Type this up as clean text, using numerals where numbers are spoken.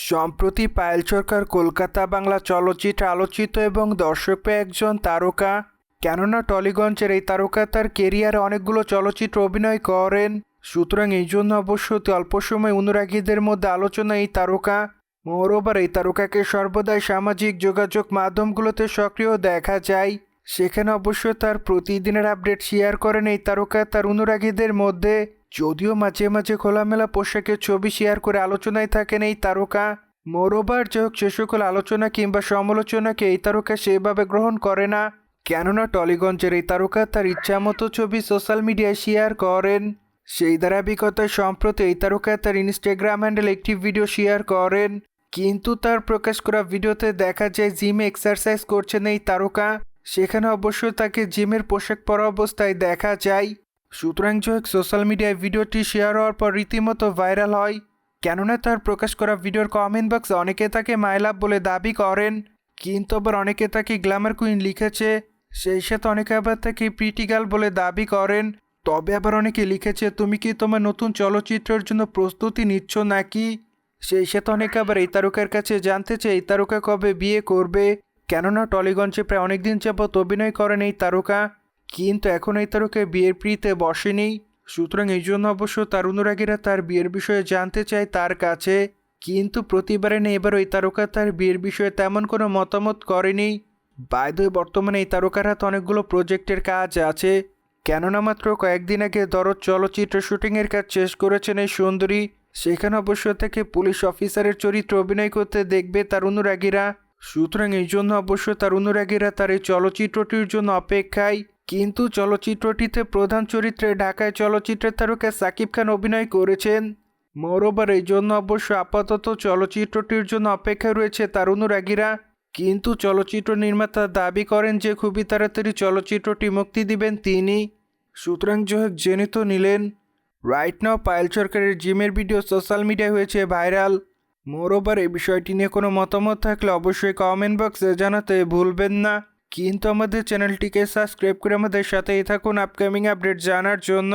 সম্প্রতি পায়েল সরকার কলকাতা বাংলা চলচ্চিত্রে আলোচিত এবং দর্শকপ্রিয় একজন তারকা। কেননা টলিগঞ্জের এই তারকা তার কেরিয়ারে অনেকগুলো চলচ্চিত্র অভিনয় করেন, সুতরাং এই জন্য অবশ্য অল্প সময় অনুরাগীদের মধ্যে আলোচনা এই তারকা। মোরওভার এই তারকাকে সর্বদাই সামাজিক যোগাযোগ মাধ্যমগুলোতে সক্রিয় দেখা যায়। সেখানে অবশ্য তার প্রতিদিনের আপডেট শেয়ার করেন এই তারকা তার অনুরাগীদের মধ্যে। যদিও মাঝে মাঝে খোলামেলা পোশাকের ছবি শেয়ার করে আলোচনায় থাকেন এই তারকা। মোরওভার যে হোক, সে সকল আলোচনা কিংবা সমালোচনাকে এই তারকা সেভাবে গ্রহণ করে না, কেননা টলিগঞ্জের এই তারকা তার ইচ্ছামতো ছবি সোশ্যাল মিডিয়ায় শেয়ার করেন। সেই ধারাবাহিকতায় সম্প্রতি এই তারকা তার ইনস্টাগ্রাম হ্যান্ডেল একটি ভিডিও শেয়ার করেন, কিন্তু তার প্রকাশ করা ভিডিওতে দেখা যায় জিমে এক্সারসাইজ করছেন এই তারকা। সেখানে অবশ্য তাকে জিমের পোশাক পরা অবস্থায় দেখা যায়। সুতরাং সোশ্যাল মিডিয়ায় ভিডিওটি শেয়ার হওয়ার পর রীতিমতো ভাইরাল হয়, কেননা তার প্রকাশ করা ভিডিওর কমেন্ট বক্সে অনেকে তাকে মাইলাভ বলে দাবি করেন, কিন্তু আবার অনেকে তাকে গ্ল্যামার কুইন লিখেছে। সেই সাথে অনেকে আবার তাকে প্রিটি গার্ল বলে দাবি করেন। তবে আবার অনেকে লিখেছে, তুমি কি তোমার নতুন চলচ্চিত্রের জন্য প্রস্তুতি নিচ্ছ নাকি? সেই সাথে অনেকে আবার এই তারকার কাছে জানতে চায় এই তারকা কবে বিয়ে করবে, কেননা টলিগঞ্জে প্রায় অনেকদিন যাবৎ অভিনয় করেন এই তারকা, কিন্তু এখন এই তারকা বিয়ের পিঁড়িতে বসেনি। সুতরাং এই জন্য অবশ্য তার অনুরাগীরা তার বিয়ের বিষয়ে জানতে চায় তার কাছে, কিন্তু প্রতিবারে নেই এবার ওই তারকা তার বিয়ের বিষয়ে তেমন কোনো মতামত করেনি। বাইদই বর্তমানে এই তারকার হাতে অনেকগুলো প্রজেক্টের কাজ আছে, কেননা মাত্র কয়েকদিন আগে দরদ চলচ্চিত্র শুটিংয়ের কাজ শেষ করেছেন এই সুন্দরী। সেখানে অবশ্য থেকে পুলিশ অফিসারের চরিত্র অভিনয় করতে দেখবে তার অনুরাগীরা। সুতরাং এই জন্য অবশ্য তার অনুরাগীরা তার এই চলচ্চিত্রটির জন্য অপেক্ষায়। কিন্তু চলচ্চিত্রটিতে প্রধান চরিত্রে ঢাকায় চলচ্চিত্রের তারকা সাকিব খান অভিনয় করেছেন। মোরওভার এই জন্য অবশ্য আপাতত চলচ্চিত্রটির জন্য অপেক্ষায় রয়েছে তার অনুরাগীরা, কিন্তু চলচ্চিত্র নির্মাতা দাবি করেন যে খুবই তাড়াতাড়ি চলচ্চিত্রটি মুক্তি দিবেন তিনি। সুতরাং জেনে তো নিলেন। রাইট নাও পায়েল সরকারের জিমের ভিডিও সোশ্যাল মিডিয়ায় হয়েছে ভাইরাল। মোরওভার এই বিষয়টি নিয়ে কোনো মতামত থাকলে অবশ্যই কমেন্ট বক্সে জানাতে ভুলবেন না, কিন্তু আমাদের চ্যানেলটিকে সাবস্ক্রাইব করে আমাদের সাথেই থাকুন আপকামিং আপডেট জানার জন্য।